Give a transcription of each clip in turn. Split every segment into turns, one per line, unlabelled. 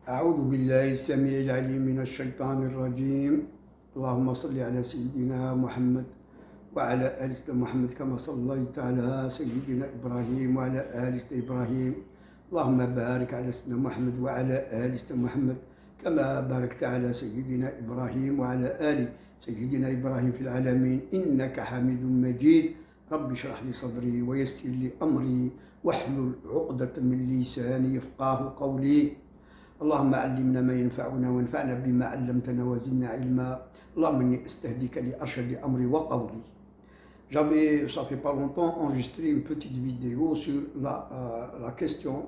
أعوذ بالله السميع العليم من الشيطان الرجيم. اللهم صل على سيدنا محمد وعلى آل سيدنا محمد كما صليت على سيدنا إبراهيم وعلى آل سيدنا إبراهيم. اللهم بارك على سيدنا محمد وعلى آل سيدنا محمد كما باركت على سيدنا إبراهيم وعلى آل سيدنا إبراهيم في العالمين إنك حميد مجيد. رب اشرح لي صدري ويسر لي أمري واحلل عقدة من لساني يفقهوا قولي. اللهم علمنا ما ينفعنا وانفعنا بما علمتنا وزدنا علما. اللهم إني أستهديك لأرشد أمري وقولي. Ça fait pas longtemps, enregistré une petite vidéo sur la question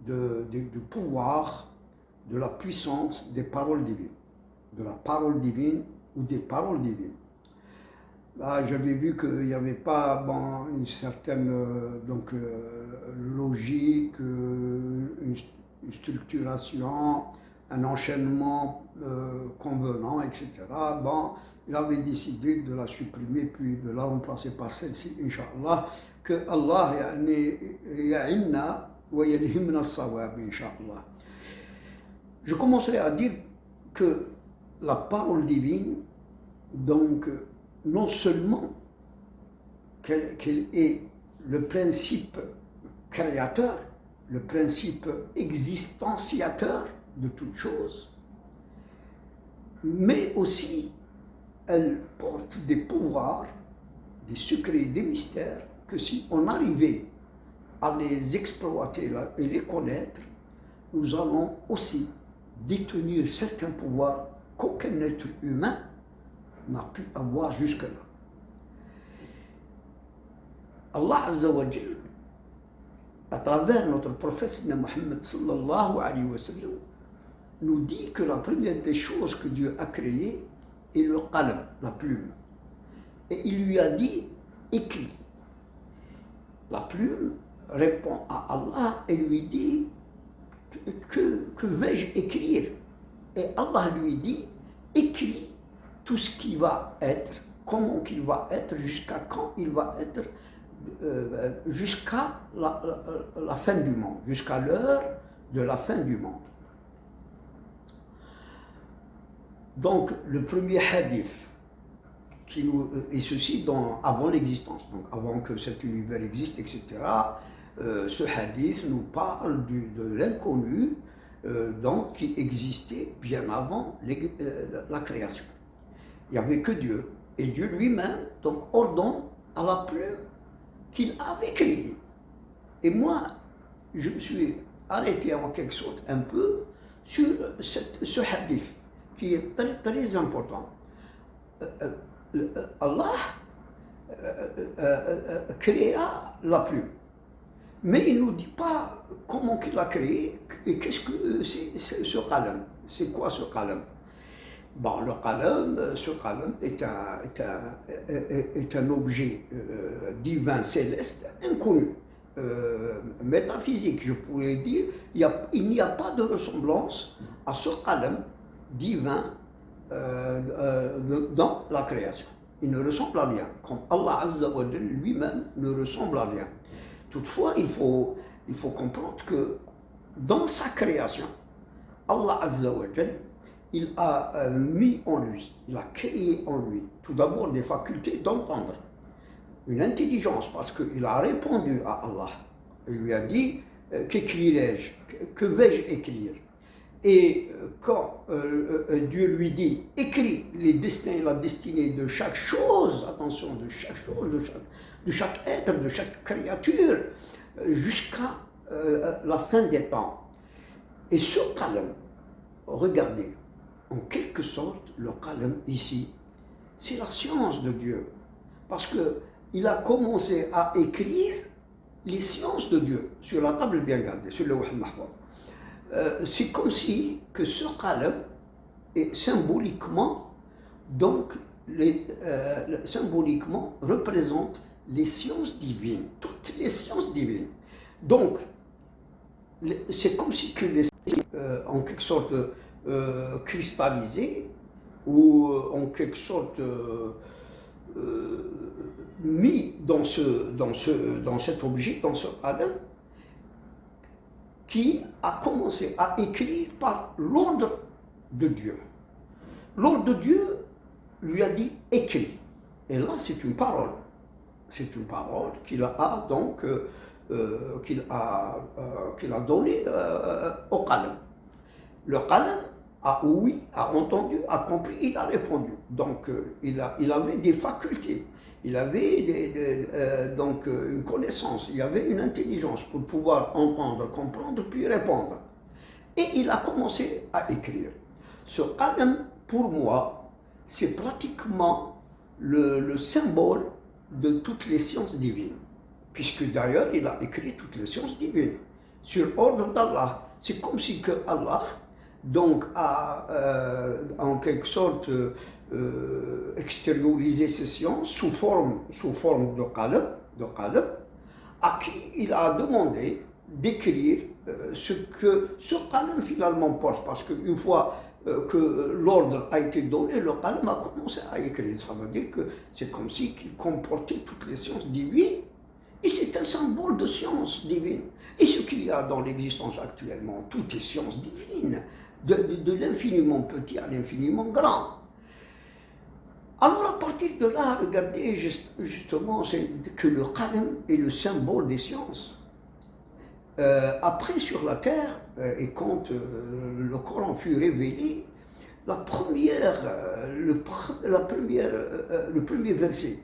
du pouvoir, de la puissance des paroles divines, de la parole divine ou des paroles divines. J'avais vu qu'il n'y avait pas une certaine logique, une structuration, un enchaînement convenant, etc. J'avais décidé de la supprimer puis de la remplacer par celle-ci, Inch'Allah, que Allah ya'inna wa yalhimna as-sawab, Inch'Allah. Je commencerai à dire que la parole divine, donc, non seulement qu'elle est le principe créateur, le principe existenciateur de toute chose, mais aussi elle porte des pouvoirs, des secrets, des mystères, que si on arrivait à les exploiter et les connaître, nous allons aussi détenir certains pouvoirs qu'aucun être humain n'a pu avoir jusque-là. Allah Azza wa Jal, à travers notre prophète Mohammed sallallahu alayhi wa sallam, nous dit que la première des choses que Dieu a créées est le qalam, la plume. Et il lui a dit, écris. La plume répond à Allah et lui dit, que vais-je écrire? Et Allah lui dit, écris tout ce qui va être, comment qu'il va être, jusqu'à quand il va être, jusqu'à la fin du monde, jusqu'à l'heure de la fin du monde. Donc, le premier hadith, et ceci avant l'existence, donc avant que cet univers existe, etc., ce hadith nous parle de l'inconnu donc, qui existait bien avant la création. Il n'y avait que Dieu, et Dieu lui-même donc ordonne à la plume qu'il avait créée. Et moi, je me suis arrêté en quelque sorte un peu sur ce hadith, qui est très, très important. Allah créa la plume, mais il ne nous dit pas comment il l'a créé et qu'est-ce que c'est ce qalam. C'est quoi ce qalam? Le qalam, ce qalam est un objet divin, céleste, inconnu, métaphysique, je pourrais dire. Il n'y a pas de ressemblance à ce qalam divin dans la création. Il ne ressemble à rien, comme Allah Azza wa Jal lui-même ne ressemble à rien. Toutefois, il faut comprendre que dans sa création, Allah Azza wa Jal, il a mis en lui, il a créé en lui, tout d'abord des facultés d'entendre, une intelligence, parce qu'il a répondu à Allah. Il lui a dit, qu'écrirai-je, que vais-je écrire? Et quand Dieu lui dit, écris les destins et la destinée de chaque chose, attention, de chaque chose, de chaque être, de chaque créature, jusqu'à la fin des temps. Et ce qalam, regardez, en quelque sorte, le qalam ici, c'est la science de Dieu. Parce qu'il a commencé à écrire les sciences de Dieu sur la table bien gardée, sur le Lawh al-Mahfuz. C'est comme si que ce qalam est symboliquement, donc, symboliquement représente les sciences divines, toutes les sciences divines. Donc, c'est comme si que les en quelque sorte cristallisés ou en quelque sorte mis dans cet objet, dans ce qalam, qui a commencé à écrire par l'ordre de Dieu. L'ordre de Dieu lui a dit écris. Et là, c'est une parole. C'est une parole qu'il a donc qu'il a donnée au Qalam. Le Qalam a ouï, a entendu, a compris, il a répondu. Donc il avait des facultés, il avait donc une connaissance, il avait une intelligence pour pouvoir entendre, comprendre, puis répondre. Et il a commencé à écrire. Ce Qalam, pour moi, c'est pratiquement le symbole de toutes les sciences divines. Puisque d'ailleurs, il a écrit toutes les sciences divines sur ordre d'Allah. C'est comme si que Allah donc a en quelque sorte extériorisé ces sciences sous forme de qalam, à qui il a demandé d'écrire ce que ce qalam finalement porte. Parce qu'une fois que l'ordre a été donné, le qalam a commencé à écrire. Ça veut dire que c'est comme si qu'il comportait toutes les sciences divines. Et c'est un symbole de science divine. Et ce qu'il y a dans l'existence actuellement, tout est science divine, de l'infiniment petit à l'infiniment grand. Alors à partir de là, regardez justement, c'est que le Qalam est le symbole des sciences. Après sur la terre, et quand le Coran fut révélé, le premier verset,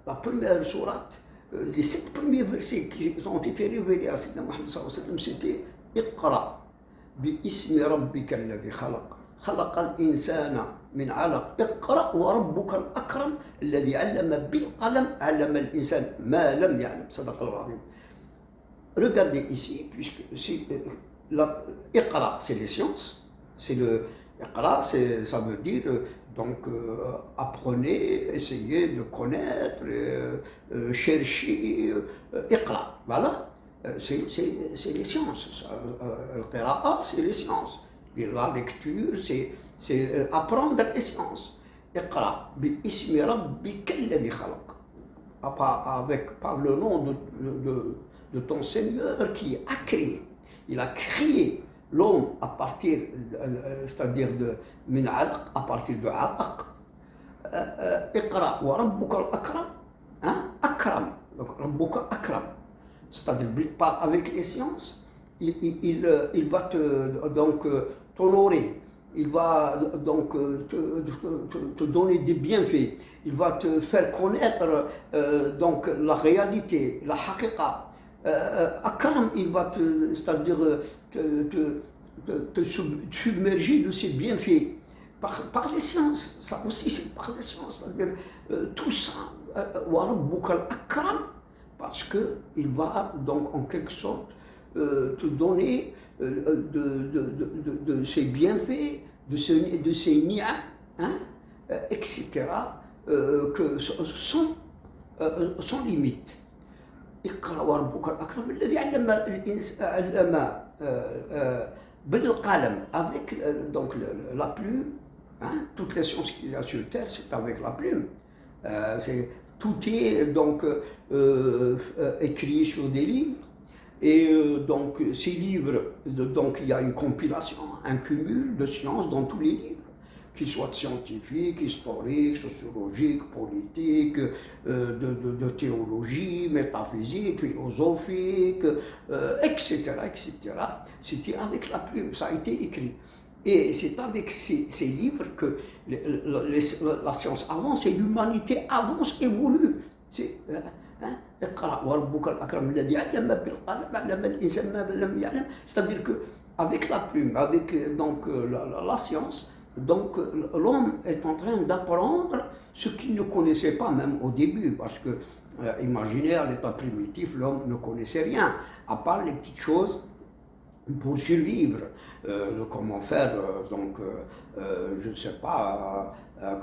la première sourate, les 7 premiers versets qui ont été révélés à Sayyidina Muhammad sallallahu alayhi wa sallam, c'était Iqra bi ismi rabbika alladhi khalaq خلق الإنسان من علق اقرأ وربك الأكرم الذي علم بالقلم علم الإنسان ما لم يعلم صدق الله العظيم. Regardez ici, puisque Iqra, c'est les sciences, Iqra, ça veut dire donc apprenez, essayez de connaître, cherchez, Iqra, voilà, c'est les sciences. Le qira'a, c'est les sciences. La lecture, c'est apprendre les sciences. Iqra bi ismi rabbika alladhi khalaq. Par le nom de ton Seigneur qui a créé. Il a créé l'homme à partir, c'est-à-dire de min alaq, à partir de alaq. Iqra wa rabbuka al-akram, akram. Donc rabbuka akram. C'est-à-dire avec les sciences, il va donc t'honorer. Il va donc te donner des bienfaits. Il va te faire connaître donc la réalité, la haqiqa. Akram, il va c'est-à-dire te submerger de ses bienfaits par les sciences. Ça aussi, c'est par les sciences. C'est-à-dire tout ça, akram, parce qu'il va donc en quelque sorte te donner de ses bienfaits, de ses ni'am, etc., sans limite. اقرأ وربك الأكرم الذي علم بالقلم, avec donc la plume, toutes les sciences qu'il y a sur terre, c'est avec la plume. Tout est donc écrit sur des livres. Et donc ces livres, donc il y a une compilation, un cumul de sciences dans tous les livres, qu'ils soient scientifiques, historiques, sociologiques, politiques, de théologie, métaphysique, philosophique, etc., etc. C'était avec la plume, ça a été écrit. Et c'est avec ces livres que la science avance et l'humanité avance, évolue. C'est-à-dire qu'avec la plume, avec donc la science, donc l'homme est en train d'apprendre ce qu'il ne connaissait pas même au début, parce que imaginez à l'état primitif, l'homme ne connaissait rien, à part les petites choses pour survivre. Comment faire, donc, je ne sais pas,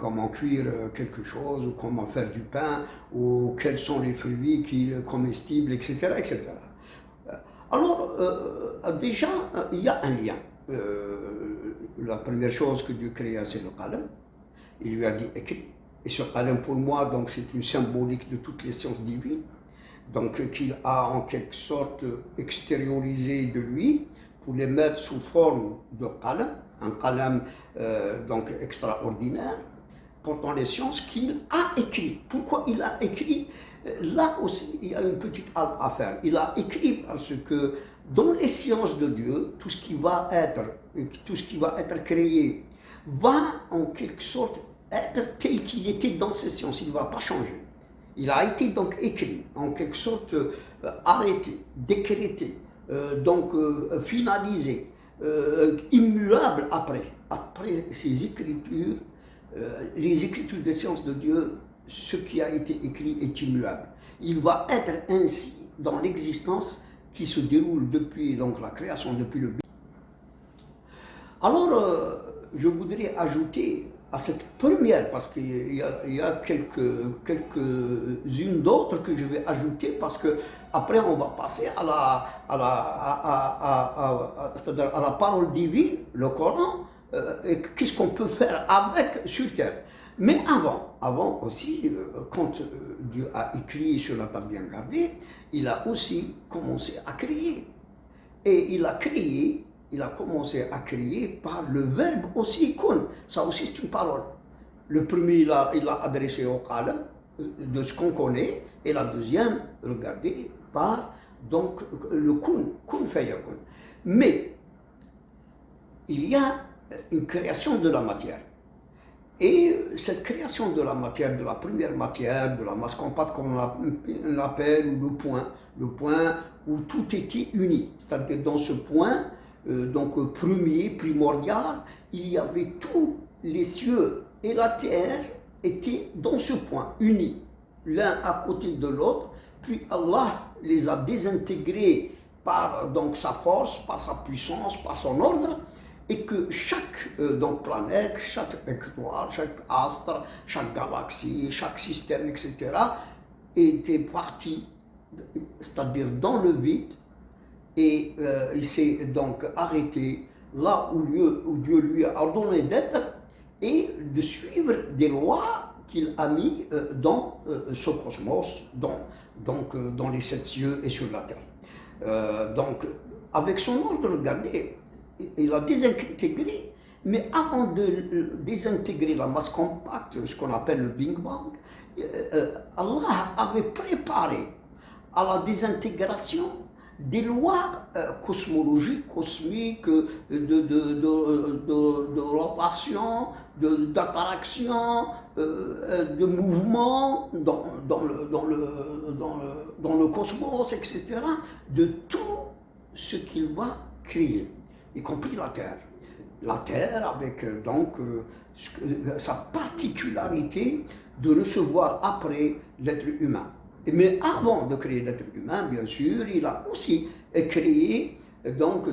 comment cuire quelque chose, ou comment faire du pain, ou quels sont les fruits comestibles, etc., etc. Alors, déjà, il y a un lien. La première chose que Dieu créa, c'est le qalam. Il lui a dit écrit. Et ce qalam, pour moi, donc, c'est une symbolique de toutes les sciences divines. Donc, qu'il a en quelque sorte extériorisé de lui pour les mettre sous forme de qalam, un qalam donc extraordinaire, portant les sciences qu'il a écrit. Pourquoi il a écrit? Là aussi, il y a une petite halte à faire. Il a écrit parce que dans les sciences de Dieu, tout ce qui va être créé va en quelque sorte être tel qu'il était dans ces sciences. Il ne va pas changer. Il a été donc écrit, en quelque sorte arrêté, décrété, finalisé, immuable après ces écritures. Les écritures des sciences de Dieu, ce qui a été écrit est immuable. Il va être ainsi dans l'existence qui se déroule depuis donc, la création, depuis le but. Alors, je voudrais ajouter à cette première, parce qu'il y a quelques-unes d'autres que je vais ajouter, parce que après on va passer à la parole divine, le Coran, et qu'est-ce qu'on peut faire avec sur terre. Mais avant aussi, quand Dieu a écrit sur la table bien gardée, il a aussi commencé à créer. Et il a commencé à créer par le verbe aussi kun. Ça aussi c'est une parole. Le premier, il a adressé au qalam, de ce qu'on connaît, et la deuxième, regardez, par donc le kun fayakun. Mais il y a une création de la matière. Et cette création de la matière, de la première matière, de la masse compacte, comme on l'appelle, le point où tout était uni. C'est-à-dire dans ce point, premier, primordial, il y avait tous les cieux et la terre étaient dans ce point, unis, l'un à côté de l'autre. Puis Allah les a désintégrés par donc, sa force, par sa puissance, par son ordre, et que chaque planète, chaque étoile, chaque astre, chaque galaxie, chaque système, etc., était parti, c'est-à-dire dans le vide, et il s'est donc arrêté là où Dieu lui a ordonné d'être et de suivre des lois qu'il a mis dans ce cosmos, dans les 7 cieux et sur la terre. Donc, avec son ordre, regardez, il a désintégré, mais avant de désintégrer la masse compacte, ce qu'on appelle le Big Bang, Allah avait préparé à la désintégration des lois cosmologiques, cosmiques, de rotation, d'attraction, de mouvement dans le cosmos, etc., de tout ce qu'il va créer, y compris la Terre. La Terre avec sa particularité de recevoir après l'être humain. Mais avant de créer l'être humain, bien sûr, il a aussi créé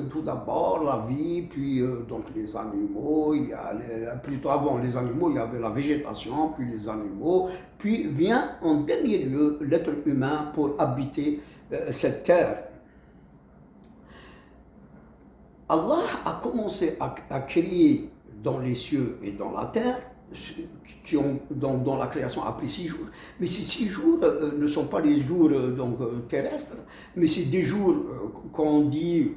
tout d'abord la vie, puis les animaux. Plutôt avant les animaux, il y avait la végétation, puis les animaux, puis vient en dernier lieu l'être humain pour habiter cette terre. Allah a commencé à créer dans les cieux et dans la terre, dont la création a pris 6 jours. Mais ces 6 jours ne sont pas les jours terrestres, mais c'est des jours qu'on dit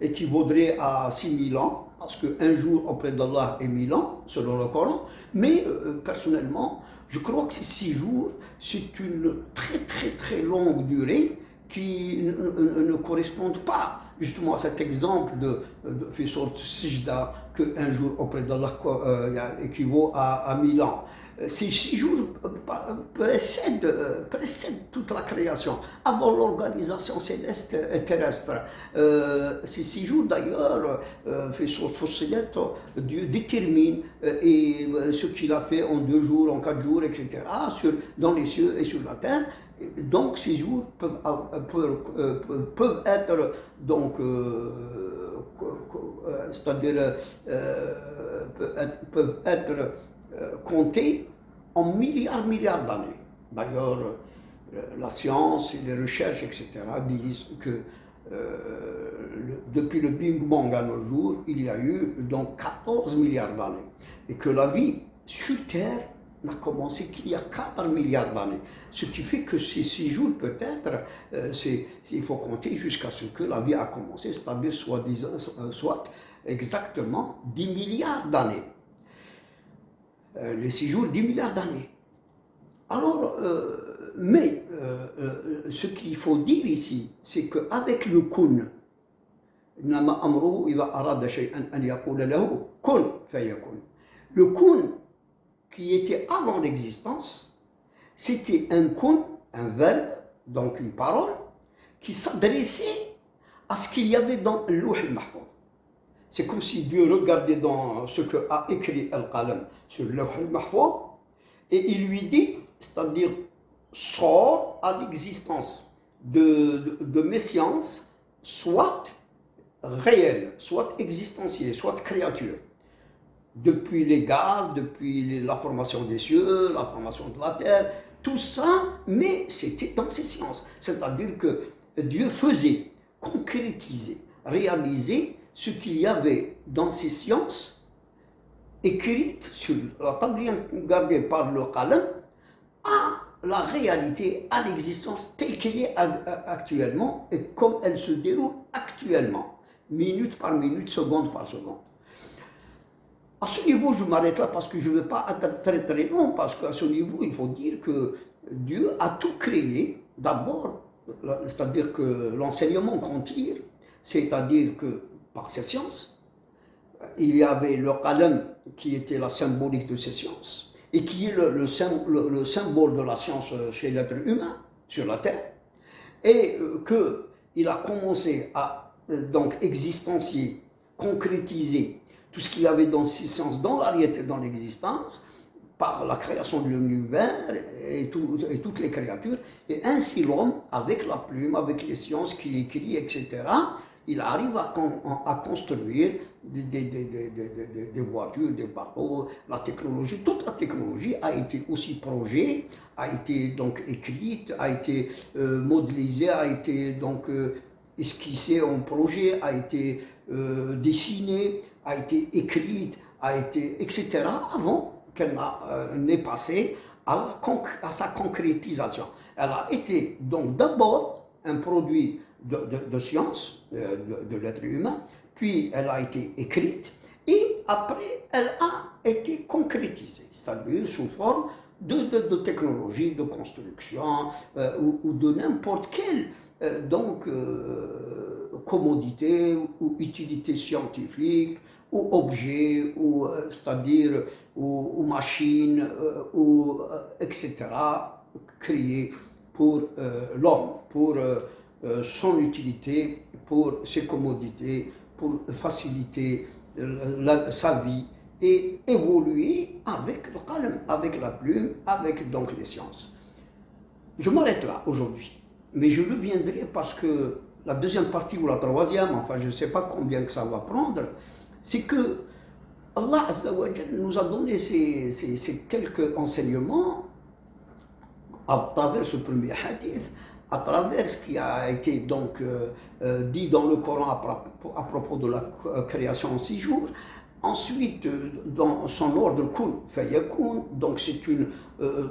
équivaudraient à 6000 ans, parce qu'un jour auprès d'Allah est 1000 ans, selon le Coran. Mais personnellement, je crois que ces 6 jours, c'est une très très très longue durée qui ne correspondent pas justement à cet exemple de sorte Sijda, qu'un jour auprès d'Allah équivaut à 1000 ans. Ces 6 jours précèdent toute la création, avant l'organisation céleste et terrestre. Ces 6 jours d'ailleurs, Dieu détermine ce qu'il a fait en 2 jours, en 4 jours, etc., dans les cieux et sur la terre. Donc ces jours peuvent être c'est-à-dire peuvent être comptés en milliards d'années. D'ailleurs, la science et les recherches, etc., disent que depuis le Big Bang à nos jours, il y a eu donc 14 milliards d'années. Et que la vie sur Terre n'a commencé qu'il y a 4 milliards d'années. Ce qui fait que ces 6 jours, peut-être, il faut compter jusqu'à ce que la vie a commencé, c'est-à-dire soit exactement 10 milliards d'années. Les 6 jours, 10 milliards d'années. Alors, ce qu'il faut dire ici, c'est qu'avec le kun, le kun qui était avant l'existence, c'était un kun, un verbe, donc une parole, qui s'adressait à ce qu'il y avait dans le Lawh al-Mahfouz. C'est comme si Dieu regardait dans ce qu'a écrit Al-Qalam sur le Lawh al-Mahfouz et il lui dit, c'est-à-dire sort à l'existence de mes sciences, soit réelles, soit existentielles, soit créatures. Depuis les gaz, depuis la formation des cieux, la formation de la terre, tout ça, mais c'était dans ces sciences. C'est-à-dire que Dieu faisait, concrétiser, réaliser ce qu'il y avait dans ces sciences, écrites sur la table gardée par le Qalam, à la réalité, à l'existence telle qu'elle est actuellement et comme elle se déroule actuellement, minute par minute, seconde par seconde. À ce niveau, je m'arrête là parce que je ne veux pas être très très long, parce qu'à ce niveau, il faut dire que Dieu a tout créé. D'abord, c'est-à-dire que l'enseignement qu'on tire, c'est-à-dire que par ces sciences, il y avait le Qalam qui était la symbolique de ces sciences et qui est le symbole de la science chez l'être humain, sur la Terre, et qu'il a commencé à donc existencier, concrétiser tout ce qu'il y avait dans ces sciences, dans la réalité, dans l'existence, par la création de l'univers et toutes les créatures. Et ainsi l'homme, avec la plume, avec les sciences qu'il écrit, etc., il arrive à construire des voitures, des bateaux, la technologie. Toute la technologie a été aussi projet, a été donc écrite, a été modélisée, a été donc esquissée en projet, a été dessinée, a été écrite, a été, etc., avant qu'elle n'ait passé à sa concrétisation. Elle a été donc d'abord un produit de science, de l'être humain, puis elle a été écrite, et après elle a été concrétisée, c'est-à-dire sous forme de technologie, de construction, ou de n'importe quelle commodité ou utilité scientifique, ou objet, ou c'est-à-dire ou machine, etc., créée pour l'homme, pour son utilité, pour ses commodités, pour faciliter sa vie et évoluer avec le qalam, avec la plume, avec donc les sciences. Je m'arrête là aujourd'hui, mais je reviendrai parce que la deuxième partie ou la troisième, enfin je ne sais pas combien que ça va prendre, c'est que Allah Azza wa Jal nous a donné ces quelques enseignements à travers ce premier hadith, à travers ce qui a été donc dit dans le Coran à propos de la création en 6 jours. Ensuite, dans son ordre kun fayakun, donc c'est une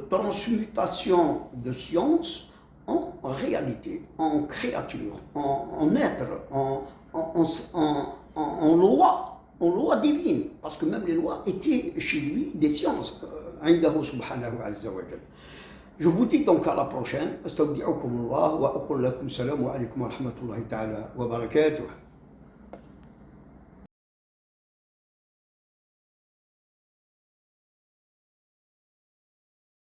transmutation de science en réalité, en créature, en être, en loi divine, parce que même les lois étaient chez lui des sciences. Indahu subhanahu azza wa jalla. Je vous dis donc à la prochaine. Astawdi'ukum Allah wa aqul lakum salam wa alaykum wa rahmatullahi ta'ala wa barakatuh.